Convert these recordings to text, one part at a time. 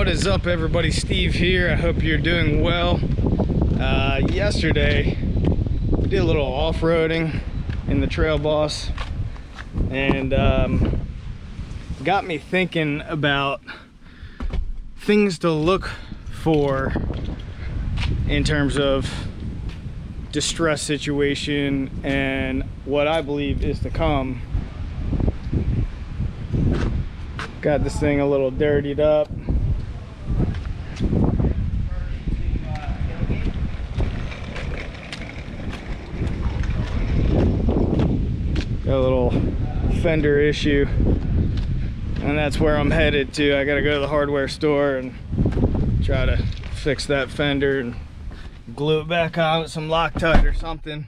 What is up, everybody? Steve here. I hope you're doing well. Yesterday we did a little off-roading in the Trail Boss, and got me thinking about things to look for in terms of distress situation and what I believe is to come. Got this thing a little dirtied up. Got a little fender issue, and that's where I'm headed to. I gotta go to the hardware store and try to fix that fender and glue it back on with some Loctite or something.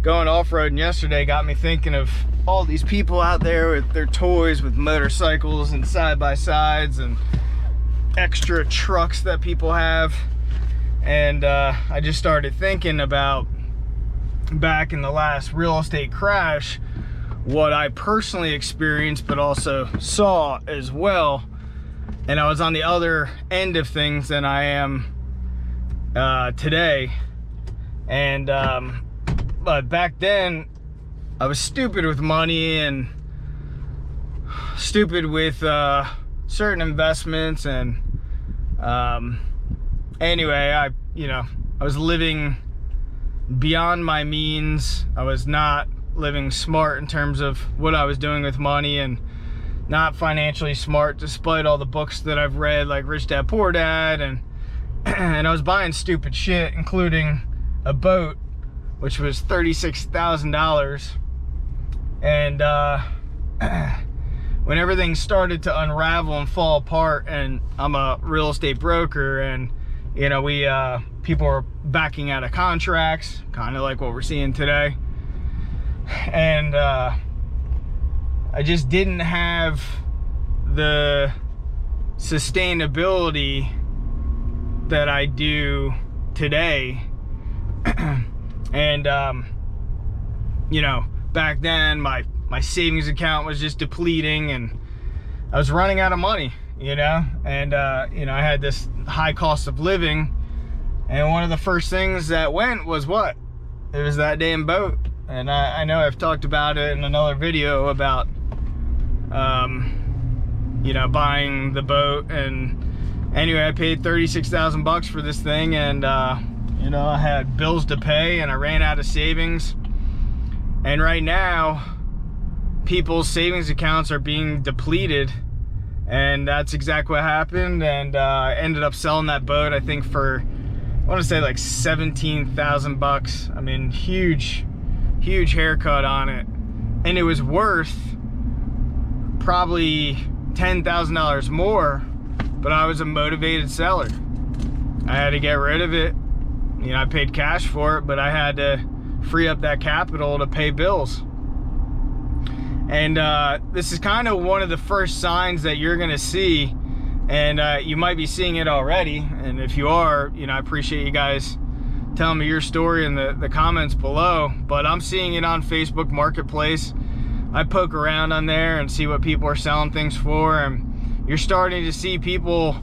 Going off-roading yesterday got me thinking of all these people out there with their toys, with motorcycles and side-by-sides and extra trucks that people have. And I just started thinking about, back in the last real estate crash, what I personally experienced but also saw as well. And I was on the other end of things than I am today. And but back then I was stupid with money and stupid with certain investments, and anyway, I was living beyond my means. I was not living smart in terms of what I was doing with money, and not financially smart despite all the books that I've read, like Rich Dad Poor Dad, and and I was buying stupid shit, including a boat which was $36,000. And when everything started to unravel and fall apart, and I'm a real estate broker, and we people were backing out of contracts, kind of like what we're seeing today, and I just didn't have the sustainability that I do today. And back then my savings account was just depleting, and I was running out of money, and I had this high cost of living, and one of the first things that went was what? It was that damn boat. And I know I've talked about it in another video about buying the boat. And anyway, I paid 36,000 bucks for this thing, and I had bills to pay, and I ran out of savings. And right now, people's savings accounts are being depleted, and that's exactly what happened. And I ended up selling that boat, I think, for, I want to say like 17,000 bucks. I mean, huge haircut on it, and it was worth probably $10,000 more, but I was a motivated seller. I had to get rid of it. I paid cash for it, but I had to free up that capital to pay bills. And this is kind of one of the first signs that you're gonna see, and you might be seeing it already. And if you are, I appreciate you guys telling me your story in the comments below. But I'm seeing it on Facebook Marketplace. I poke around on there and see what people are selling things for, and you're starting to see people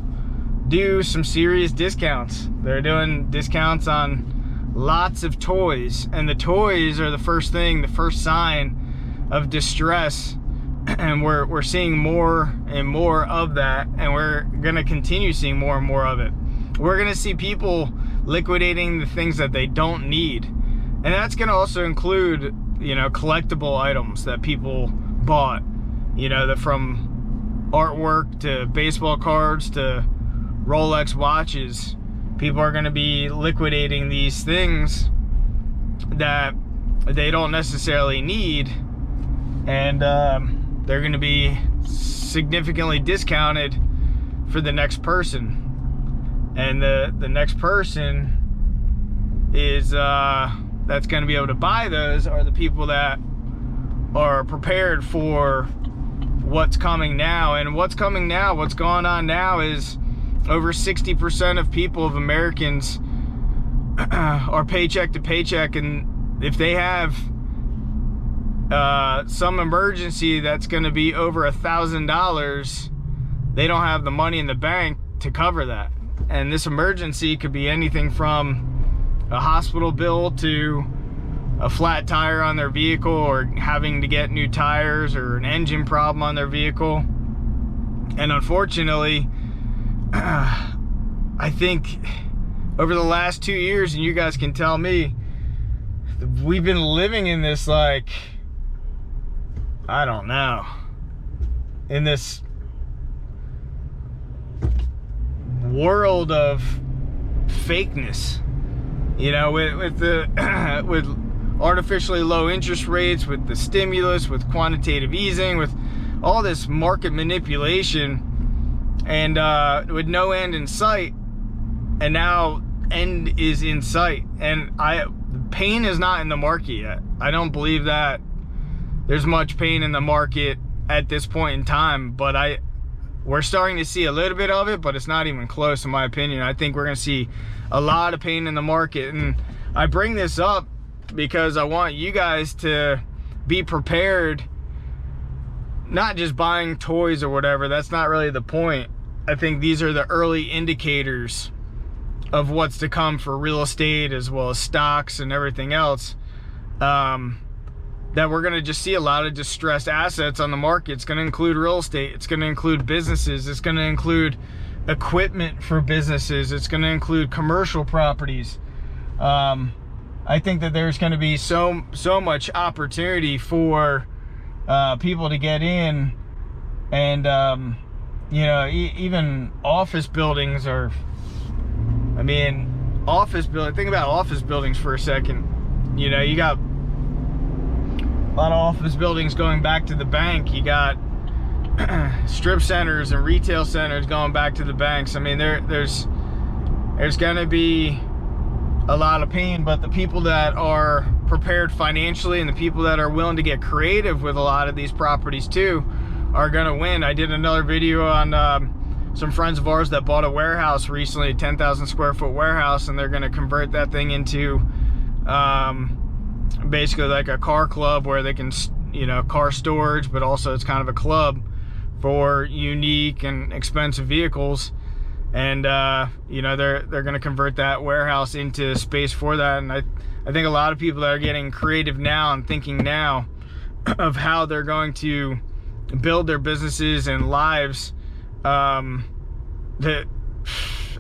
do some serious discounts. They're doing discounts on lots of toys, and the toys are the first sign of distress. And we're seeing more and more of that, and we're gonna continue seeing more and more of it. We're gonna see people liquidating the things that they don't need, and that's gonna also include collectible items that people bought, from artwork to baseball cards to Rolex watches. People are going to be liquidating these things that they don't necessarily need, and they're going to be significantly discounted for the next person. And the next person is that's going to be able to buy those are the people that are prepared for what's coming now. And what's coming now, what's going on now, is over 60% of people, of Americans, are paycheck to paycheck, and if they have some emergency that's going to be over $1,000, they don't have the money in the bank to cover that. And this emergency could be anything from a hospital bill to a flat tire on their vehicle, or having to get new tires, or an engine problem on their vehicle. And unfortunately, I think over the last 2 years, and you guys can tell me, we've been living in this, like, I don't know, in this world of fakeness, you know, with the with artificially low interest rates, with the stimulus, with quantitative easing, with all this market manipulation, and with no end in sight. And now end is in sight, and pain is not in the market yet. I don't believe that there's much pain in the market at this point in time, but we're starting to see a little bit of it, but it's not even close, in my opinion. I think we're going to see a lot of pain in the market. And I bring this up because I want you guys to be prepared, not just buying toys or whatever. That's not really the point. I think these are the early indicators of what's to come for real estate, as well as stocks and everything else. That we're going to just see a lot of distressed assets on the market. It's going to include real estate. It's going to include businesses. It's going to include equipment for businesses. It's going to include commercial properties. I think that there's going to be so much opportunity for people to get in, and you know, even office buildings are, I mean, think about office buildings for a second. You know, you got a lot of office buildings going back to the bank. You got strip centers and retail centers going back to the banks. I mean, there's going to be a lot of pain, but the people that are prepared financially, and the people that are willing to get creative with a lot of these properties too, are going to win. I did another video on some friends of ours that bought a warehouse recently, a 10,000 square foot warehouse, and they're going to convert that thing into basically like a car club, where they can, you know, car storage, but also it's kind of a club for unique and expensive vehicles. And you know, they're going to convert that warehouse into space for that. And I think a lot of people that are getting creative now and thinking now of how they're going to build their businesses and lives, that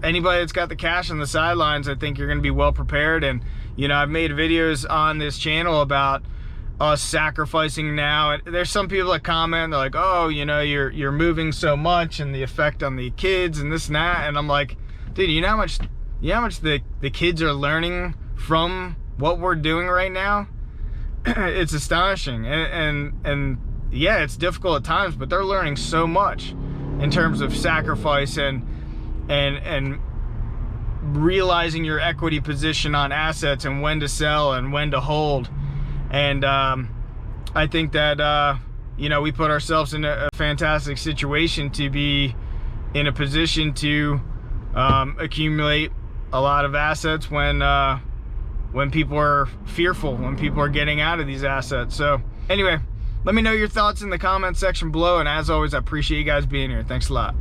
anybody that's got the cash on the sidelines, I think you're going to be well prepared. And you know, I've made videos on this channel about us sacrificing now. There's some people that comment, they're like, oh, you know, you're moving so much, and the effect on the kids and this and that. And I'm like, dude, you know how much the kids are learning from what we're doing right now? It's astonishing. And yeah, it's difficult at times, but they're learning so much in terms of sacrifice and realizing your equity position on assets, and when to sell and when to hold. And I think that you know, we put ourselves in a fantastic situation to be in a position to accumulate a lot of assets when people are fearful, when people are getting out of these assets. So anyway, let me know your thoughts in the comment section below, and as always, I appreciate you guys being here. Thanks a lot.